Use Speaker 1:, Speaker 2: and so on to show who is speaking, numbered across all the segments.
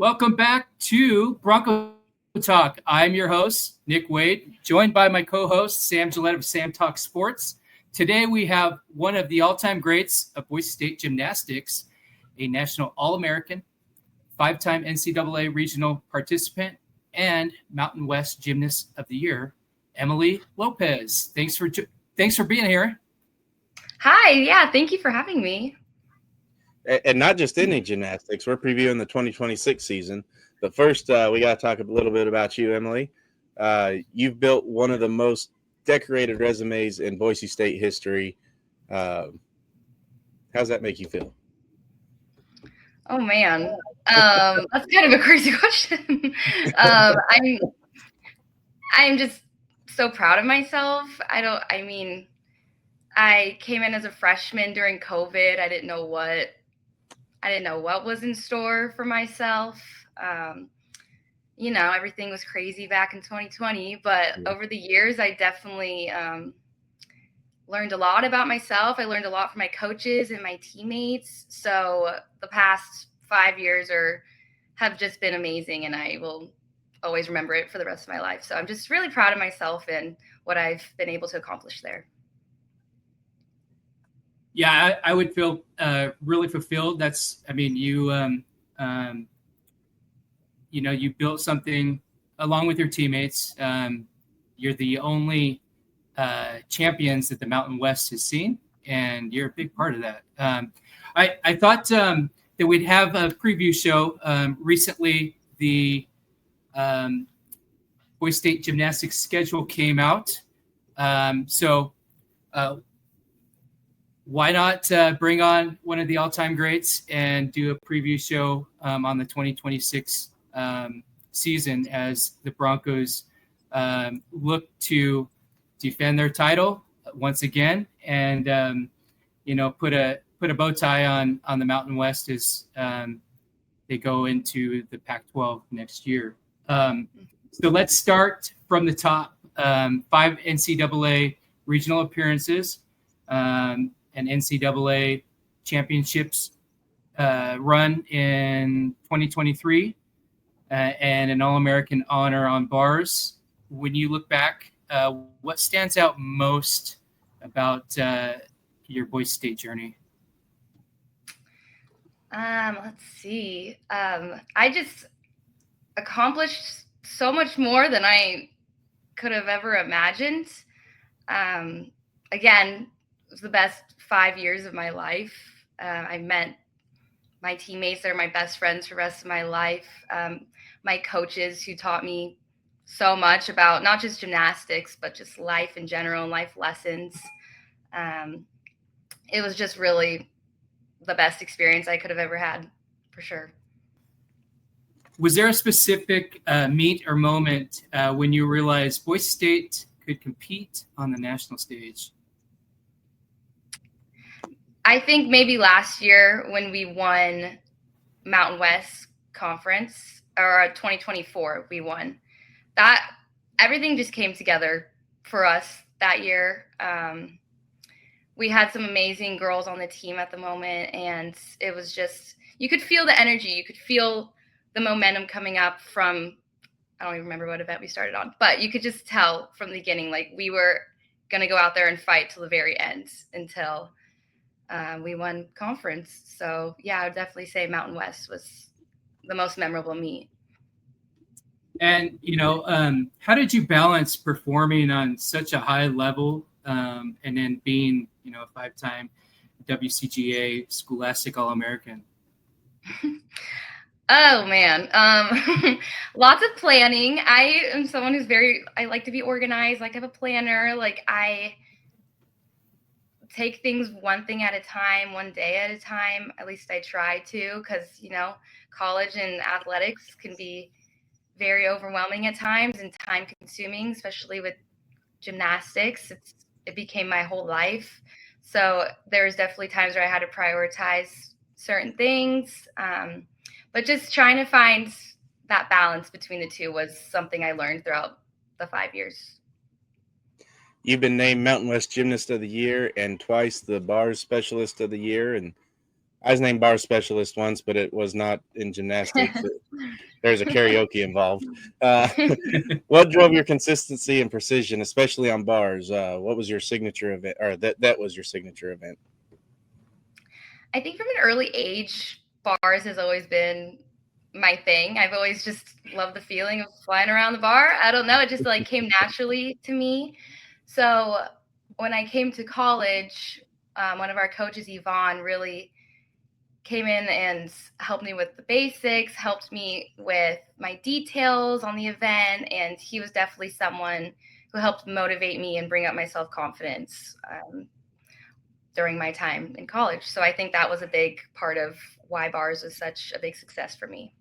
Speaker 1: Welcome back to Bronco Talk. I'm your host, Nick Wade, joined by my co-host, Sam Gillette of Sam Talk Sports. Today we have one of the all-time greats of Boise State Gymnastics, a national All-American, five-time NCAA regional participant, and Mountain West Gymnast of the Year, Lopez. Thanks for being here.
Speaker 2: Hi, yeah, thank you for having me.
Speaker 3: And not just any gymnastics. We're previewing the 2026 season. But first, we got to talk a little bit about you, Emily. You've built one of the most decorated resumes in Boise State history. How's that make you feel?
Speaker 2: Oh, man. That's kind of a crazy question. I'm just so proud of myself. I came in as a freshman during COVID. I didn't know what was in store for myself. Everything was crazy back in 2020, but over the years, I definitely learned a lot about myself. I learned a lot from my coaches and my teammates. So the past 5 years have just been amazing, and I will always remember it for the rest of my life. So I'm just really proud of myself and what I've been able to accomplish there.
Speaker 1: Yeah, I would feel really fulfilled. You built something along with your teammates. You're the only champions that the Mountain West has seen, and you're a big part of that. I thought that we'd have a preview show. Recently, the Boise State Gymnastics schedule came out. Why not bring on one of the all-time greats and do a preview show on the 2026 season as the Broncos look to defend their title once again and put a bow tie on the Mountain West as they go into the Pac-12 next year. So let's start from the top. 5 NCAA regional appearances. An NCAA championships run in 2023 and an All-American honor on bars. When you look back, what stands out most about your Boise State journey?
Speaker 2: Let's see. I just accomplished so much more than I could have ever imagined. Again, it was the best 5 years of my life. I met my teammates. They're my best friends for the rest of my life. My coaches who taught me so much about not just gymnastics, but just life in general and life lessons. It was just really the best experience I could have ever had, for sure.
Speaker 1: Was there a specific meet or moment when you realized Boise State could compete on the national stage?
Speaker 2: I think maybe last year when we won Mountain West Conference, or 2024, we won. That everything just came together for us that year. We had some amazing girls on the team at the moment, and it was just, you could feel the energy. You could feel the momentum coming up from, I don't even remember what event we started on, but you could just tell from the beginning, like we were going to go out there and fight till the very end until we won conference. So yeah, I would definitely say Mountain West was the most memorable meet.
Speaker 1: And, how did you balance performing on such a high level and then being, a 5-time WCGA Scholastic All-American?
Speaker 2: Oh, man. Lots of planning. I am someone who's I like to be organized, like I have a planner. Like I take things one thing at a time, one day at a time. At least I try to, because, college and athletics can be very overwhelming at times and time consuming, especially with gymnastics. It became my whole life. So there's definitely times where I had to prioritize certain things. But just trying to find that balance between the two was something I learned throughout the 5 years.
Speaker 3: You've been named Mountain West Gymnast of the Year and twice the Bars Specialist of the Year. And I was named Bars Specialist once, but it was not in gymnastics. there's a karaoke involved. What drove your consistency and precision, especially on bars? What was your signature event, or that was your signature event?
Speaker 2: I think from an early age, bars has always been my thing. I've always just loved the feeling of flying around the bar. I don't know, it just like came naturally to me. So when I came to college, one of our coaches, Yvonne, really came in and helped me with the basics, helped me with my details on the event, and he was definitely someone who helped motivate me and bring up my self-confidence during my time in college. So I think that was a big part of why bars was such a big success for me.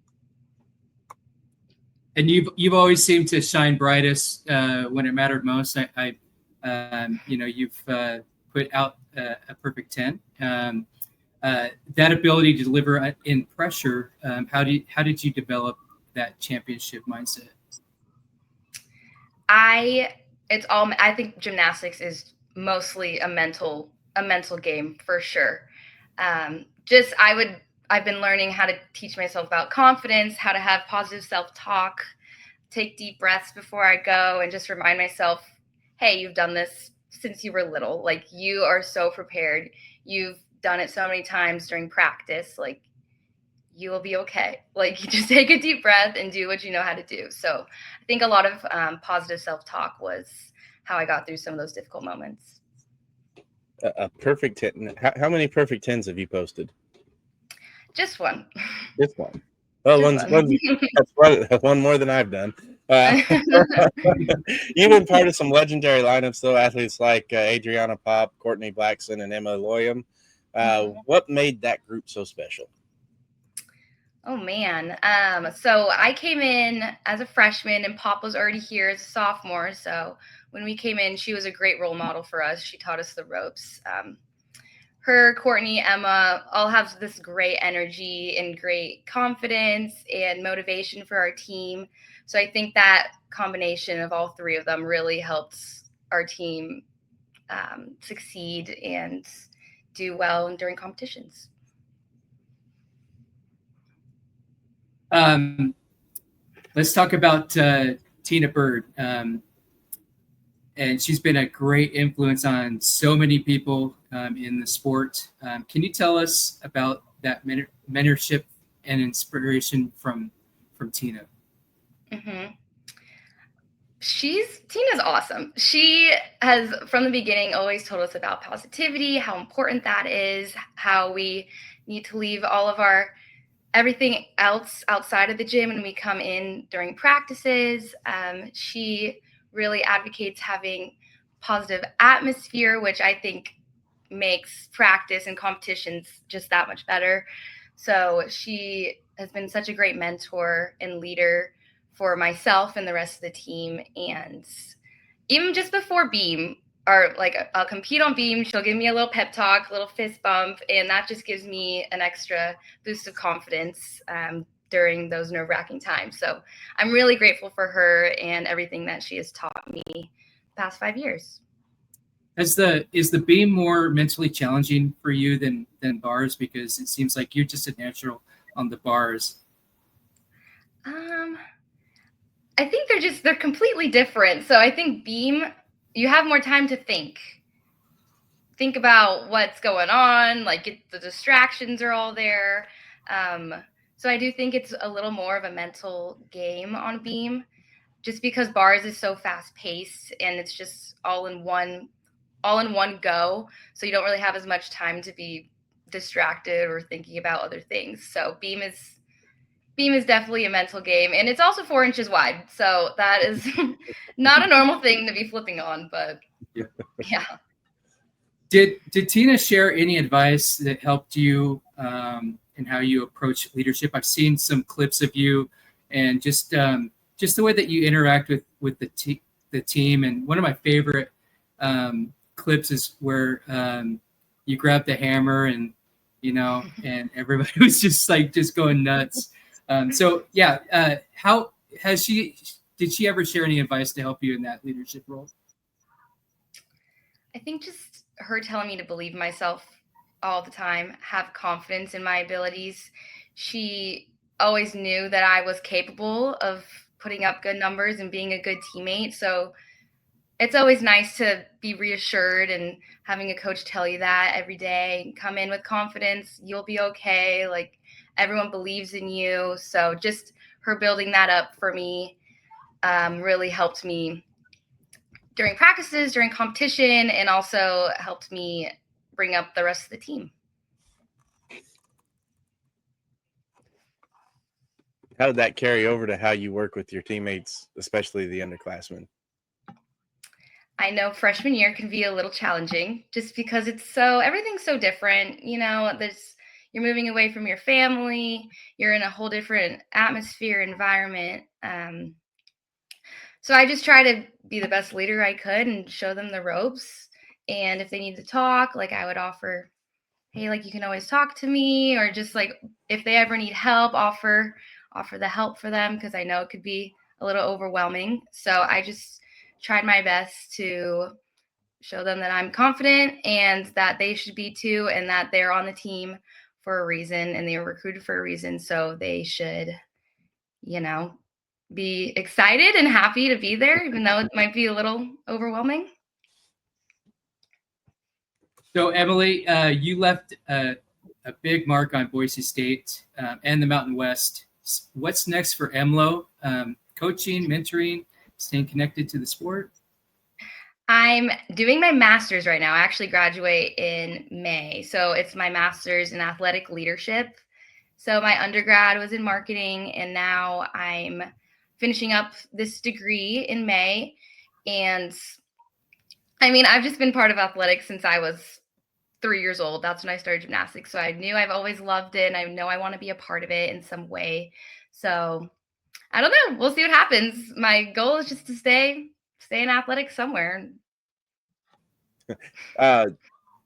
Speaker 1: And you've always seemed to shine brightest when it mattered most. You've put out a perfect 10. That ability to deliver in pressure. How did you develop that championship mindset?
Speaker 2: I think gymnastics is mostly a mental game for sure. I've been learning how to teach myself about confidence, how to have positive self-talk, take deep breaths before I go, and just remind myself, hey, you've done this since you were little. Like, you are so prepared. You've done it so many times during practice. Like, you will be okay. Like, you just take a deep breath and do what you know how to do. So I think a lot of positive self-talk was how I got through some of those difficult moments.
Speaker 3: A perfect 10. How many perfect 10s have you posted?
Speaker 2: Just one.
Speaker 3: Just one. Well, that's one more than I've done. You've been part of some legendary lineups, though. Athletes like Adriana Pop, Courtney Blackson, and Emma Loyam. What made that group so special?
Speaker 2: Oh, man. So I came in as a freshman, and Pop was already here as a sophomore. So when we came in, she was a great role model for us. She taught us the ropes. Her, Courtney, Emma all have this great energy and great confidence and motivation for our team. So I think that combination of all three of them really helps our team succeed and do well during competitions.
Speaker 1: Let's talk about Tina Bird. And she's been a great influence on so many people in the sport. Can you tell us about that mentorship and inspiration from Tina?
Speaker 2: Mm-hmm. Tina's awesome. She has, from the beginning, always told us about positivity, how important that is, how we need to leave all of everything else outside of the gym when we come in during practices. She really advocates having positive atmosphere, which I think makes practice and competitions just that much better. So she has been such a great mentor and leader for myself and the rest of the team. And even just before beam, or like I'll compete on beam, she'll give me a little pep talk, a little fist bump, and that just gives me an extra boost of confidence during those nerve-wracking times. So I'm really grateful for her and everything that she has taught me the past 5 years.
Speaker 1: Is the beam more mentally challenging for you than bars? Because it seems like you're just a natural on the bars.
Speaker 2: I think they're completely different. So I think beam, you have more time to think about what's going on, like the distractions are all there. So I do think it's a little more of a mental game on beam, just because bars is so fast paced and it's just all in one go. So you don't really have as much time to be distracted or thinking about other things. So beam is definitely a mental game, and it's also 4 inches wide. So that is not a normal thing to be flipping on, but yeah.
Speaker 1: Did Tina share any advice that helped you in how you approach leadership? I've seen some clips of you, and just the way that you interact with the team. And one of my favorite clips is where you grab the hammer and and everybody was just going nuts. How did she ever share any advice to help you in that leadership role?
Speaker 2: I think just her telling me to believe in myself all the time, have confidence in my abilities. She always knew that I was capable of putting up good numbers and being a good teammate. So it's always nice to be reassured and having a coach tell you that every day. Come in with confidence, you'll be okay. Like, everyone believes in you. So just her building that up for me really helped me during practices, during competition, and also helped me bring up the rest of the team.
Speaker 3: How did that carry over to how you work with your teammates, especially the underclassmen?
Speaker 2: I know freshman year can be a little challenging just because everything's so different. You're moving away from your family, you're in a whole different atmosphere, environment. So I just try to be the best leader I could and show them the ropes. And if they need to talk, like, I would offer, hey, like, you can always talk to me, or just like if they ever need help, offer the help for them, because I know it could be a little overwhelming. So I just tried my best to show them that I'm confident and that they should be too, and that they're on the team for a reason and they were recruited for a reason. So they should, be excited and happy to be there, even though it might be a little overwhelming.
Speaker 1: So, Emily, you left a big mark on Boise State and the Mountain West. What's next for EmLo? Coaching, mentoring, staying connected to the sport?
Speaker 2: I'm doing my master's right now. I actually graduate in May. So it's my master's in athletic leadership. So my undergrad was in marketing, and now I'm finishing up this degree in May. And I mean, I've just been part of athletics since I was 3 years old. That's when I started gymnastics. So I knew I've always loved it, and I know I want to be a part of it in some way. So I don't know. We'll see what happens. My goal is just to stay in athletics somewhere.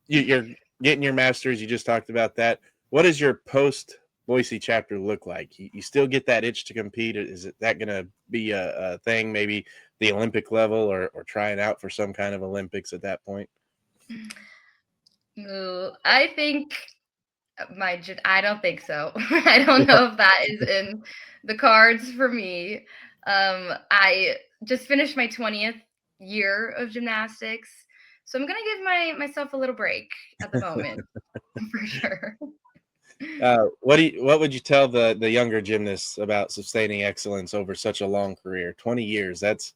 Speaker 3: You're getting your master's. You just talked about that. What does your post Boise chapter look like? You still get that itch to compete? Is that going to be a thing? Maybe the Olympic level, or trying out for some kind of Olympics at that point?
Speaker 2: Ooh, I think I don't think so. I don't know if that is in the cards for me. I just finished my 20th year of gymnastics, so I'm gonna give myself a little break at the moment, for sure.
Speaker 3: What would you tell the younger gymnasts about sustaining excellence over such a long career? 20 years. That's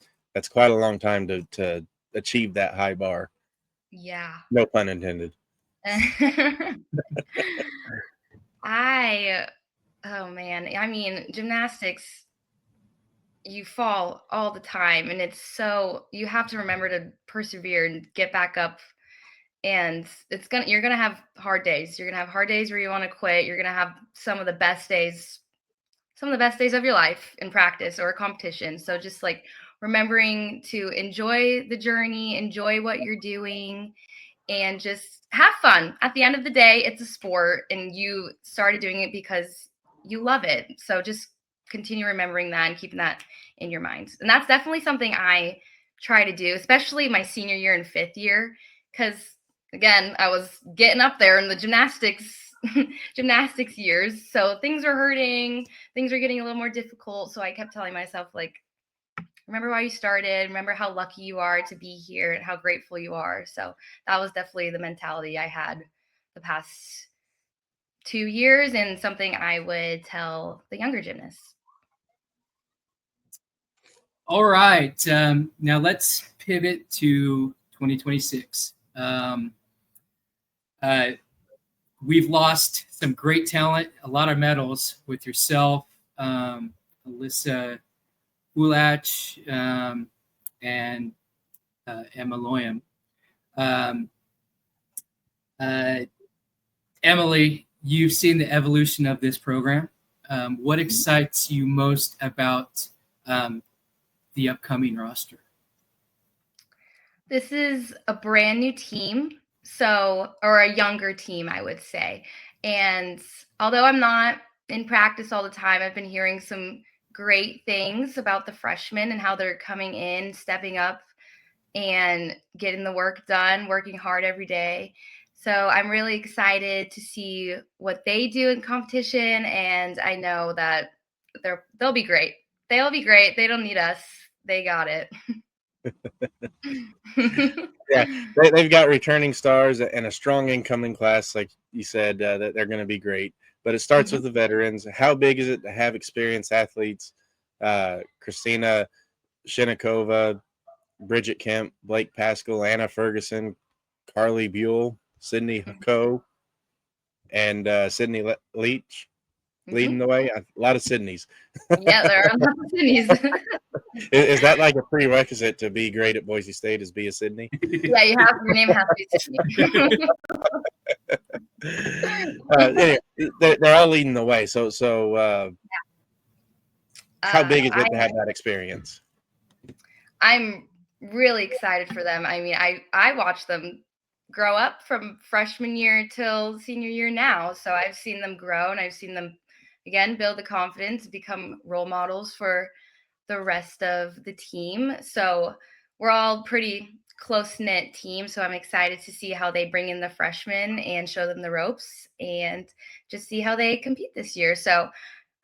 Speaker 3: quite a long time to achieve that high bar.
Speaker 2: Yeah.
Speaker 3: No pun intended.
Speaker 2: Oh man, I mean, gymnastics, you fall all the time, and you have to remember to persevere and get back up. And you're gonna have hard days. You're gonna have hard days where you want to quit. You're gonna have some of the best days of your life in practice or competition. So just like remembering to enjoy the journey, enjoy what you're doing, and just have fun. At the end of the day, it's a sport, and you started doing it because you love it. So just continue remembering that and keeping that in your mind. And that's definitely something I try to do, especially my senior year and fifth year, because again, I was getting up there in the gymnastics years. So things are hurting, things are getting a little more difficult. So I kept telling myself, like, remember why you started, remember how lucky you are to be here and how grateful you are. So that was definitely the mentality I had the past 2 years, and something I would tell the younger gymnasts.
Speaker 1: All right. Now let's pivot to 2026. We've lost some great talent, a lot of medals with yourself, Alyssa Ulach, and Emma Emily, you've seen the evolution of this program. What excites you most about the upcoming roster?
Speaker 2: This is a brand new team, or a younger team, I would say. And although I'm not in practice all the time, I've been hearing some great things about the freshmen and how they're coming in, stepping up, and getting the work done, working hard every day. So I'm really excited to see what they do in competition, and I know that they'll be great. They'll be great. They don't need us. They got it.
Speaker 3: Yeah, they've got returning stars and a strong incoming class, like you said, that they're going to be great. But it starts with the veterans. How big is it to have experienced athletes? Christina Shinikova, Bridget Kemp, Blake Pascal, Anna Ferguson, Carly Buell, Sydney Coe, and Sydney Leach leading the way. A lot of Sydneys.
Speaker 2: Yeah, there are a lot of Sydneys.
Speaker 3: Is that like a prerequisite to be great at Boise State? Is be a Sydney?
Speaker 2: Yeah, your name has to be Sydney.
Speaker 3: Anyway, they're all leading the way. So how big is it to have that experience?
Speaker 2: I'm really excited for them. I mean, I watched them grow up from freshman year till senior year now. So I've seen them grow, and I've seen them, again, build the confidence, become role models for the rest of the team. So we're all pretty close-knit team. So I'm excited to see how they bring in the freshmen and show them the ropes and just see how they compete this year. So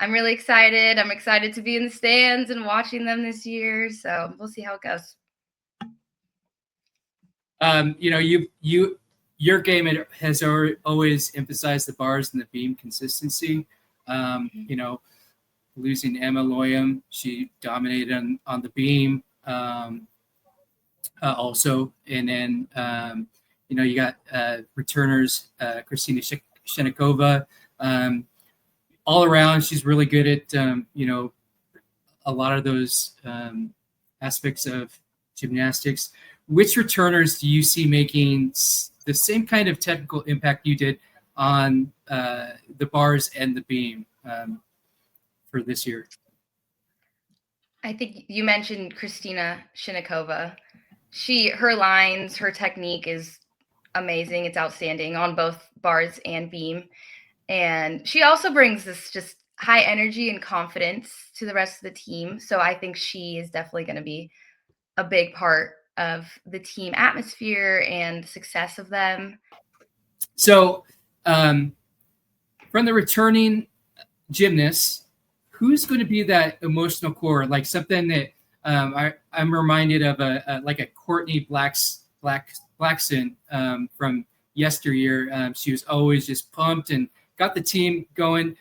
Speaker 2: I'm really excited. I'm excited to be in the stands and watching them this year. So we'll see how it goes.
Speaker 1: Your game has always emphasized the bars and the beam consistency. Losing EmLo, she dominated on the beam also, and then you got returners Christina Shinikova. All around, she's really good at a lot of those aspects of gymnastics. Which returners do you see making the same kind of technical impact you did on the bars and the beam for this year?
Speaker 2: I think you mentioned Christina Shinikova. Her lines, her technique is amazing. It's outstanding on both bars and beam. And she also brings this just high energy and confidence to the rest of the team. So I think she is definitely going to be a big part of the team atmosphere and success of them.
Speaker 1: So from the returning gymnasts, who's going to be that emotional core? Like something that I'm reminded of a Courtney Blackson from yesteryear. She was always just pumped and got the team going.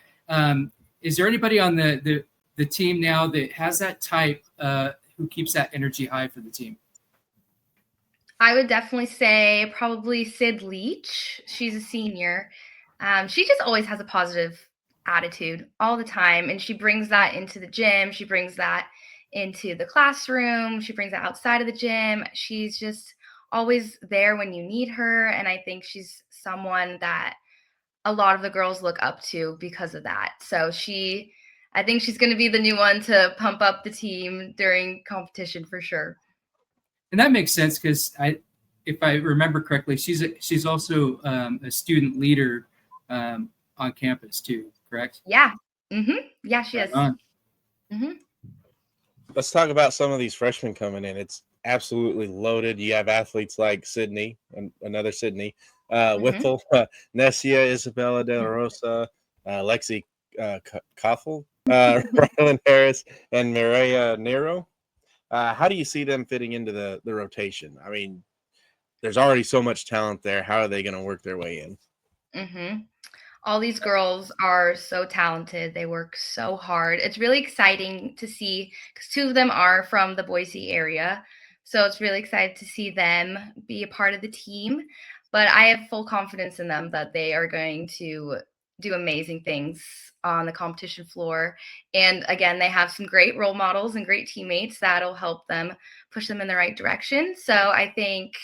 Speaker 1: Is there anybody on the team now that has that type who keeps that energy high for the team?
Speaker 2: I would definitely say probably Sid Leach. She's a senior. She just always has a positive attitude all the time, and she brings that into the gym. She brings that into the classroom. She brings it outside of the gym. She's just always there when you need her, and I think she's someone that a lot of the girls look up to because of that. So I think she's going to be the new one to pump up the team during competition for sure.
Speaker 1: And that makes sense because if I remember correctly, she's also a student leader on campus too, correct?
Speaker 2: Yeah. Mm-hmm. Yeah, she is. Mm-hmm.
Speaker 3: Let's talk about some of these freshmen coming in. It's absolutely loaded. You have athletes like Sydney, another Sydney, Whipple, Nessia, Isabella De La Rosa, Lexi Koffel, Rylan Harris, and Mireya Nero. How do you see them fitting into the rotation? I mean, there's already so much talent there. How are they going to work their way in?
Speaker 2: Mm-hmm. All these girls are so talented. They work so hard. It's really exciting to see because 2 of them are from the Boise area. So it's really exciting to see them be a part of the team. But I have full confidence in them that they are going to do amazing things on the competition floor. And again, they have some great role models and great teammates that'll help them push them in the right direction. So I think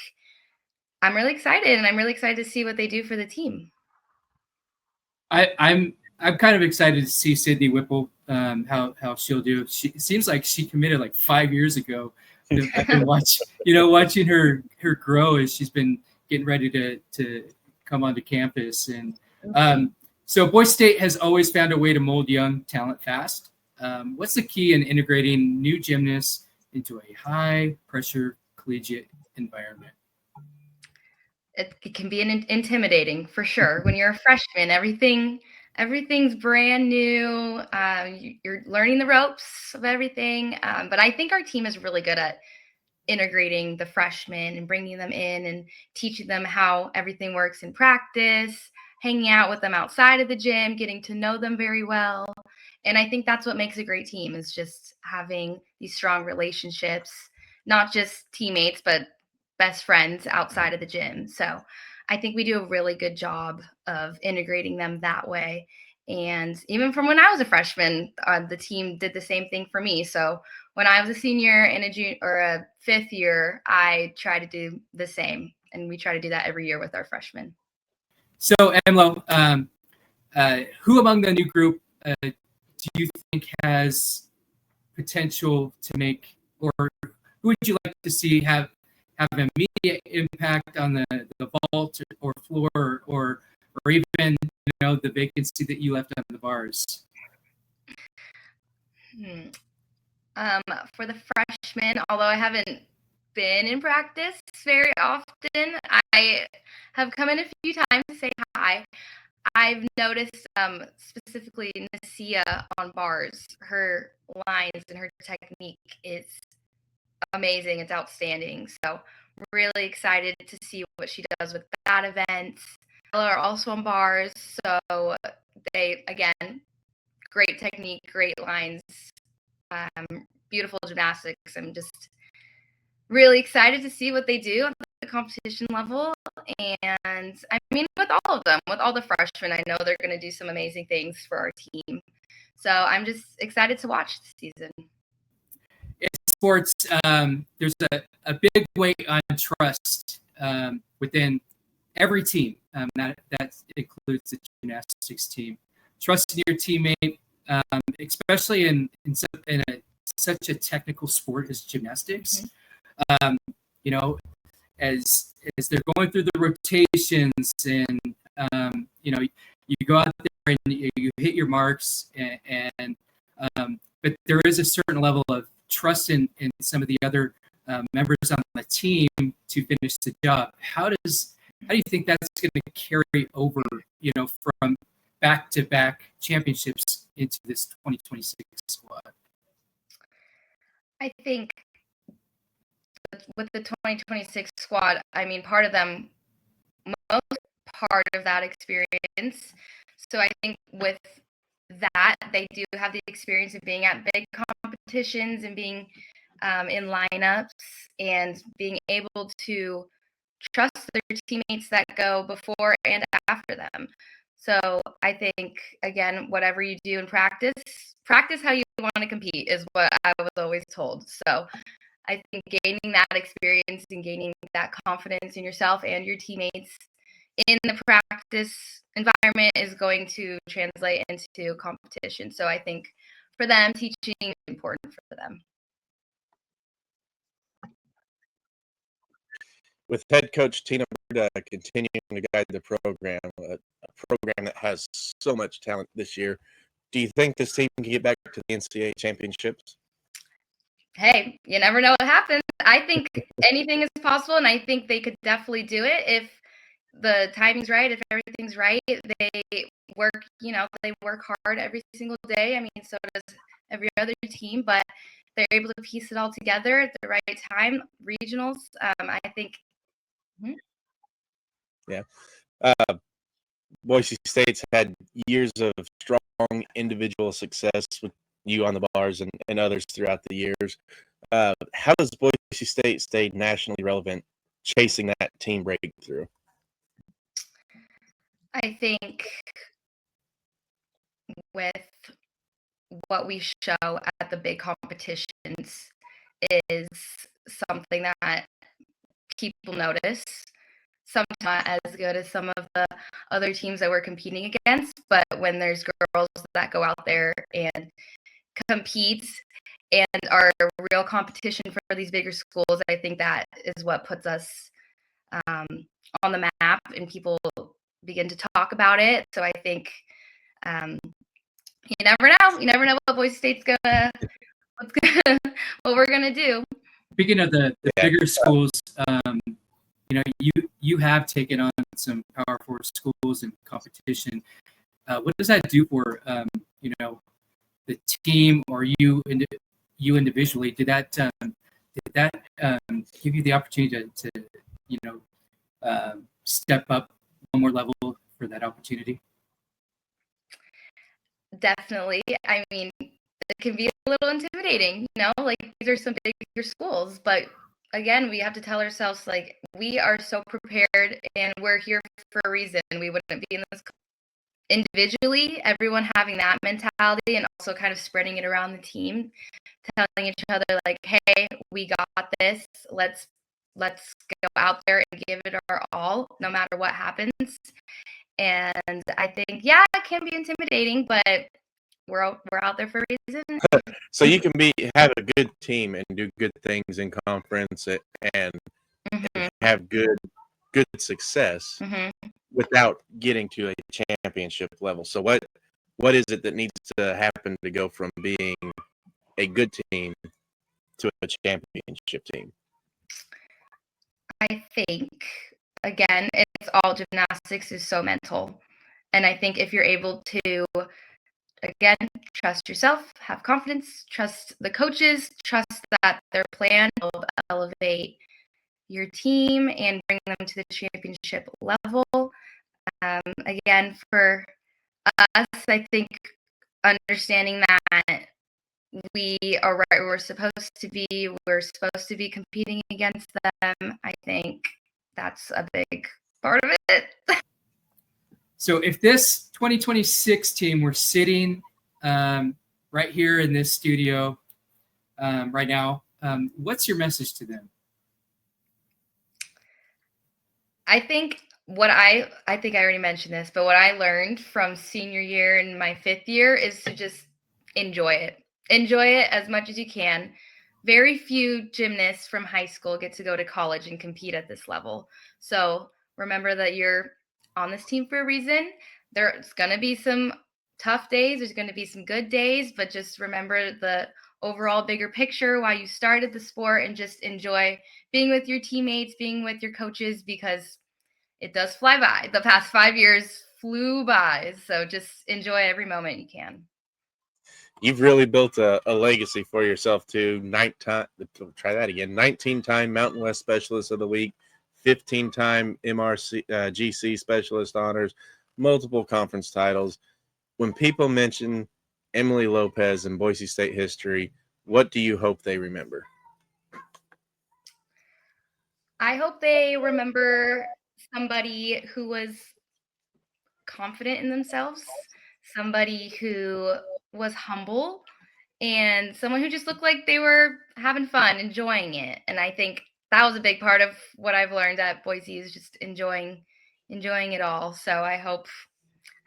Speaker 2: I'm really excited, and I'm really excited to see what they do for the team.
Speaker 1: I'm kind of excited to see Sydney Whipple, how she'll do. It seems like she committed like 5 years ago. I've been watching her grow as she's been getting ready to come onto campus. And so Boise State has always found a way to mold young talent fast. What's the key in integrating new gymnasts into a high pressure collegiate environment?
Speaker 2: it can be intimidating for sure. When you're a freshman, everything's brand new. You're learning the ropes of everything. But I think our team is really good at integrating the freshmen and bringing them in and teaching them how everything works in practice, hanging out with them outside of the gym, getting to know them very well. And I think that's what makes a great team, is just having these strong relationships, not just teammates, but best friends outside of the gym. So I think we do a really good job of integrating them that way. And even from when I was a freshman, the team did the same thing for me. So when I was a senior and a junior or a fifth year, I try to do the same. And we try to do that every year with our freshmen.
Speaker 1: So, EmLo, who among the new group do you think has potential to make, or who would you like to see have an immediate impact on the vault or floor, or even the vacancy that you left on the bars?
Speaker 2: For the freshmen, although I haven't been in practice very often, I have come in a few times to say hi. I've noticed specifically Nasia on bars. Her lines and her technique is amazing. It's outstanding. So really excited to see what she does with that event. Are also on bars. So they, again, great technique, great lines, beautiful gymnastics. I'm just really excited to see what they do at the competition level. And I mean, with all of them, with all the freshmen, I know they're going to do some amazing things for our team. So I'm just excited to watch this season.
Speaker 1: In sports, there's a big weight on trust within every team. That includes the gymnastics team. Trust in your teammate, especially in such a technical sport as gymnastics. Mm-hmm. As they're going through the rotations, and you go out there and you hit your marks, and but there is a certain level of trust in some of the other members on the team to finish the job. How do you think that's going to carry over, from back-to-back championships into this 2026 squad?
Speaker 2: I think with the 2026 squad, I mean, part of that experience. So I think with that, they do have the experience of being at big competitions and being in lineups and being able to trust their teammates that go before and after them. So I think, again, whatever you do in practice how you want to compete is what I was always told. So I think gaining that experience and gaining that confidence in yourself and your teammates in the practice environment is going to translate into competition. So I think for them, teaching is important for them.
Speaker 3: With head coach Tina Bird continuing to guide the program, a program that has so much talent this year, do you think this team can get back to the NCAA championships?
Speaker 2: Hey, you never know what happens. I think anything is possible, and I think they could definitely do it if the timing's right, if everything's right. They work hard every single day. I mean, so does every other team, but they're able to piece it all together at the right time. Regionals, I think.
Speaker 3: Yeah. Boise State's had years of strong individual success with you on the bars and others throughout the years. How does Boise State stay nationally relevant, chasing that team breakthrough?
Speaker 2: I think with what we show at the big competitions is something that people notice. Sometimes not as good as some of the other teams that we're competing against, but when there's girls that go out there and compete and are real competition for these bigger schools, I think that is what puts us on the map and people begin to talk about it. So I think you never know. You never know what Boise State's what we're gonna do.
Speaker 1: Speaking of the bigger schools, you have taken on some Power Four schools in competition. What does that do for the team, or you individually? Did that give you the opportunity to step up one more level for that opportunity?
Speaker 2: Definitely. I mean, it can be a little intimidating, like these are some bigger schools, but again, we have to tell ourselves, like, we are so prepared and we're here for a reason. We wouldn't be in this individually, everyone having that mentality and also kind of spreading it around the team, telling each other, like, hey, we got this. Let's go out there and give it our all, no matter what happens. And I think, yeah, it can be intimidating, but we're out there for a reason.
Speaker 3: So you can have a good team and do good things in conference and have good success without getting to a championship level. So what is it that needs to happen to go from being a good team to a championship team?
Speaker 2: I think, again, it's all gymnastics is so mental. And I think if you're able to, again, trust yourself, have confidence, trust the coaches, trust that their plan will elevate your team and bring them to the championship level. Again, for us, I think understanding that we are right where we're supposed to be. We're supposed to be competing against them. I think that's a big part of it.
Speaker 1: So if this 2026 team were sitting right here in this studio right now, what's your message to them?
Speaker 2: I think I think I already mentioned this, but what I learned from senior year and my 5th year is to just enjoy it. Enjoy it as much as you can. Very few gymnasts from high school get to go to college and compete at this level. So remember that you're on this team for a reason. There's going to be some tough days. There's going to be some good days, but just remember the overall bigger picture, why you started the sport, and just enjoy being with your teammates, being with your coaches, because it does fly by. The past 5 years flew by. So just enjoy every moment you can.
Speaker 3: You've really built a legacy for yourself too. 19-time Mountain West Specialist of the Week, 15-time GC Specialist honors, multiple conference titles. When people mention Emily Lopez in Boise State history, what do you hope they remember?
Speaker 2: I hope they remember somebody who was confident in themselves, somebody who was humble, and someone who just looked like they were having fun, enjoying it. And I think that was a big part of what I've learned at Boise, is just enjoying it all. So I hope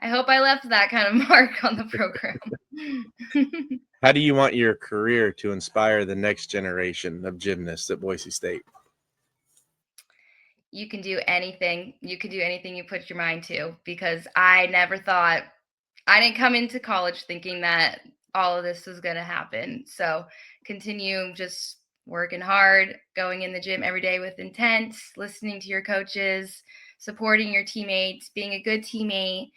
Speaker 2: I left that kind of mark on the program.
Speaker 3: How do you want your career to inspire the next generation of gymnasts at Boise State?
Speaker 2: You can do anything. You can do anything you put your mind to, because I didn't come into college thinking that all of this was going to happen. So continue just working hard, going in the gym every day with intent, listening to your coaches, supporting your teammates, being a good teammate.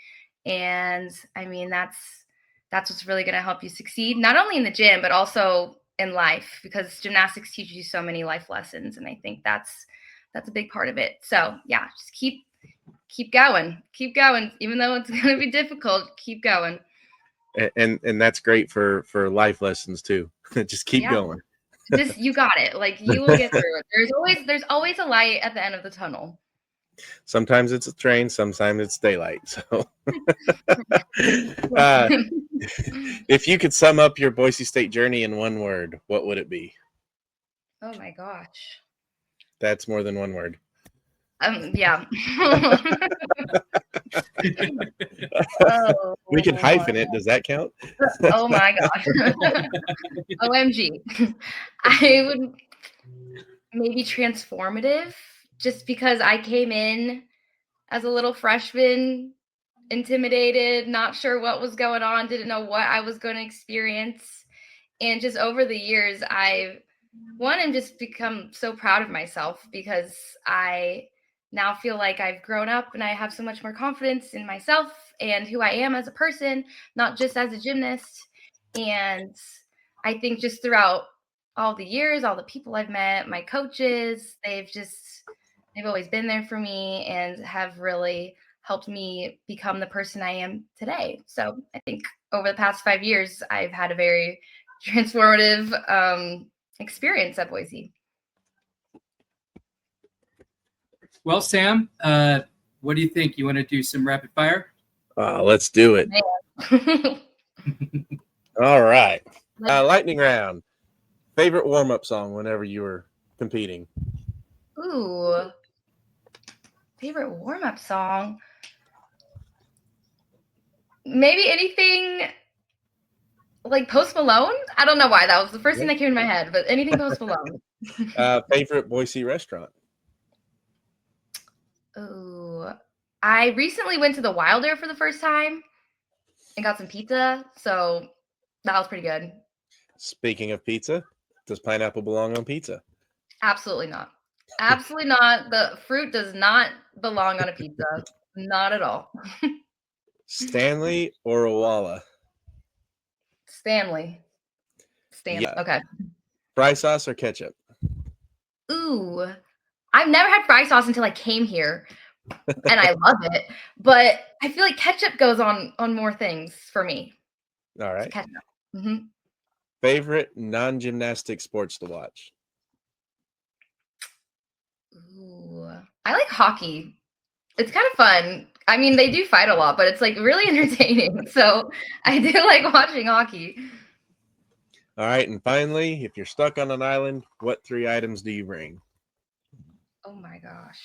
Speaker 2: And I mean, that's what's really going to help you succeed, not only in the gym, but also in life, because gymnastics teaches you so many life lessons. And I think that's a big part of it. So yeah, just keep going, even though it's going to be difficult. Keep going.
Speaker 3: And that's great for life lessons too. Just keep going.
Speaker 2: Just, you got it. Like, you will get through it. There's always a light at the end of the tunnel.
Speaker 3: Sometimes it's a train, sometimes it's daylight. So if you could sum up your Boise State journey in one word, what would it be?
Speaker 2: Oh my gosh.
Speaker 3: That's more than one word.
Speaker 2: Yeah.
Speaker 3: We can hyphen it. Does that count?
Speaker 2: Oh my gosh. OMG. I would maybe transformative, just because I came in as a little freshman, intimidated, not sure what was going on, didn't know what I was going to experience. And just over the years, I've just become so proud of myself, because I now feel like I've grown up and I have so much more confidence in myself and who I am as a person, not just as a gymnast. And I think just throughout all the years, all the people I've met, my coaches, they've always been there for me and have really helped me become the person I am today. So I think over the past 5 years, I've had a very transformative experience at Boise.
Speaker 1: Well, Sam, what do you think? You want to do some rapid fire?
Speaker 3: Let's do it. All right. Lightning round. Favorite warm-up song whenever you were competing?
Speaker 2: Ooh. Favorite warm-up song? Maybe anything like Post Malone? I don't know why. That was the first thing that came in my head, but anything Post Malone.
Speaker 3: Favorite Boise restaurant?
Speaker 2: Oh, I recently went to the Wilder for the first time and got some pizza, so that was pretty good.
Speaker 3: Speaking of pizza, does pineapple belong on pizza?
Speaker 2: Absolutely not. Absolutely not. The fruit does not belong on a pizza. Not at all.
Speaker 3: Stanley or Owala?
Speaker 2: Stanley.
Speaker 3: Yeah.
Speaker 2: Okay.
Speaker 3: Fry sauce or ketchup?
Speaker 2: Ooh. I've never had fry sauce until I came here, and I love it. But I feel like ketchup goes on more things for me.
Speaker 3: All right.
Speaker 2: Ketchup. Mm-hmm.
Speaker 3: Favorite non-gymnastic sports to watch?
Speaker 2: Ooh. I like hockey. It's kind of fun. I mean, they do fight a lot, but it's like really entertaining. So I do like watching hockey.
Speaker 3: All right. And finally, if you're stuck on an island, what 3 items do you bring?
Speaker 2: Oh my gosh.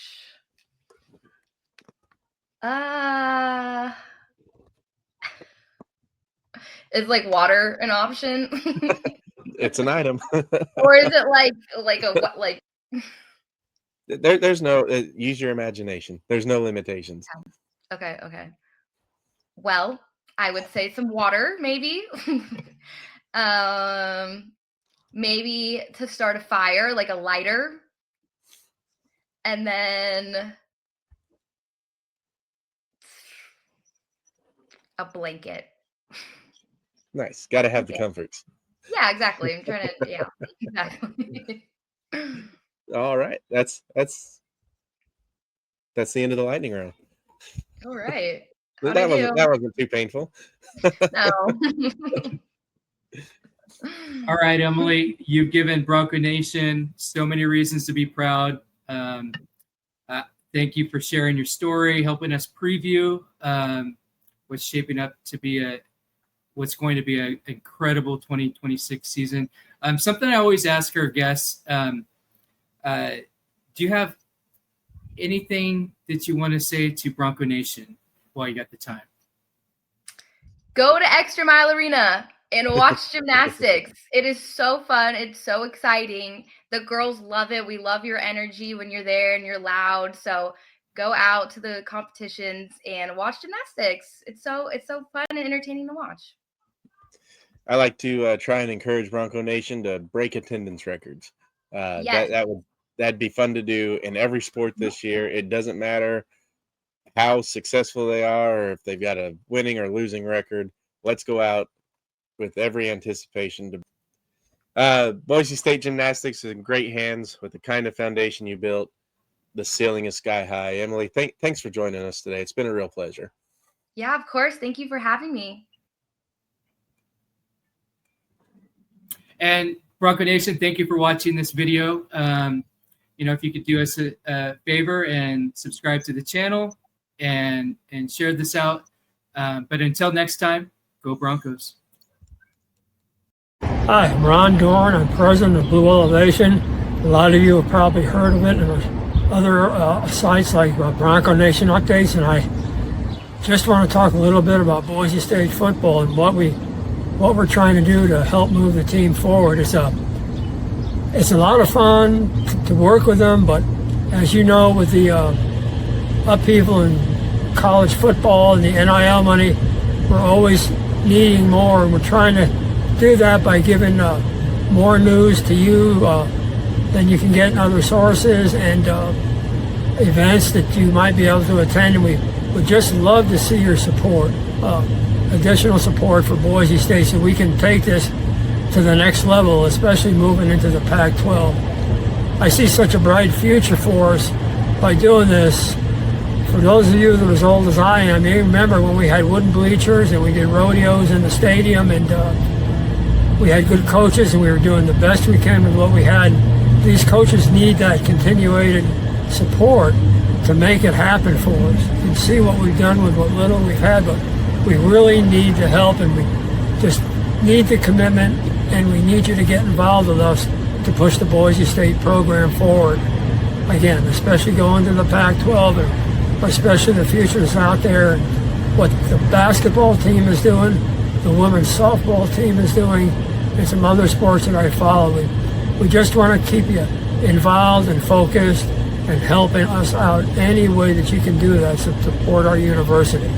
Speaker 2: Is like water an option?
Speaker 3: It's an item.
Speaker 2: Or is it like
Speaker 3: There's no use your imagination. There's no limitations.
Speaker 2: Okay. Well, I would say some water, maybe. Maybe to start a fire, like a lighter. And then a blanket.
Speaker 3: Nice. Got to have the comforts.
Speaker 2: Yeah, exactly. I'm trying to, yeah, exactly.
Speaker 3: All right. That's the end of the lightning round.
Speaker 2: All right.
Speaker 3: That wasn't too painful.
Speaker 2: No.
Speaker 1: All right, Emily, you've given Bronco Nation so many reasons to be proud. Thank you for sharing your story, helping us preview what's shaping up to be what's going to be an incredible 2026 season. Something I always ask our guests, do you have anything that you want to say to Bronco Nation while you got the time?
Speaker 2: Go to Extra Mile Arena and watch gymnastics. It is so fun. It's so exciting. The girls love it. We love your energy when you're there and you're loud. So go out to the competitions and watch gymnastics. It's so fun and entertaining to watch.
Speaker 3: I like to try and encourage Bronco Nation to break attendance records.
Speaker 2: Yes.
Speaker 3: That'd be fun to do in every sport this year. It doesn't matter how successful they are or if they've got a winning or losing record. Let's go out with every anticipation. Boise State Gymnastics is in great hands with the kind of foundation you built. The ceiling is sky high. Emily, thanks for joining us today. It's been a real pleasure.
Speaker 2: Yeah, of course. Thank you for having me.
Speaker 1: And Bronco Nation, thank you for watching this video. If you could do us a favor and subscribe to the channel and share this out. But until next time, go Broncos.
Speaker 4: Hi, I'm Ron Dorn. I'm president of Blue Elevation. A lot of you have probably heard of it and other sites like Bronco Nation Updates. And I just want to talk a little bit about Boise State football and what we're trying to do to help move the team forward. It's a lot of fun to work with them, but as you know, with the upheaval in college football and the NIL money, we're always needing more, and we're trying to do that by giving more news to you than you can get in other sources, and events that you might be able to attend, and we would just love to see your support, additional support for Boise State, so we can take this to the next level, especially moving into the Pac-12. I see such a bright future for us by doing this. For those of you that are as old as I am, you remember when we had wooden bleachers and we did rodeos in the stadium, and we had good coaches and we were doing the best we can with what we had. These coaches need that continuated support to make it happen for us. You can see what we've done with what little we've had, but we really need the help, and we just need the commitment, and we need you to get involved with us to push the Boise State program forward. Again, especially going to the Pac-12, and especially the future is out there, and what the basketball team is doing, the women's softball team is doing, and some other sports that I follow. We just want to keep you involved and focused and helping us out any way that you can do that to support our university.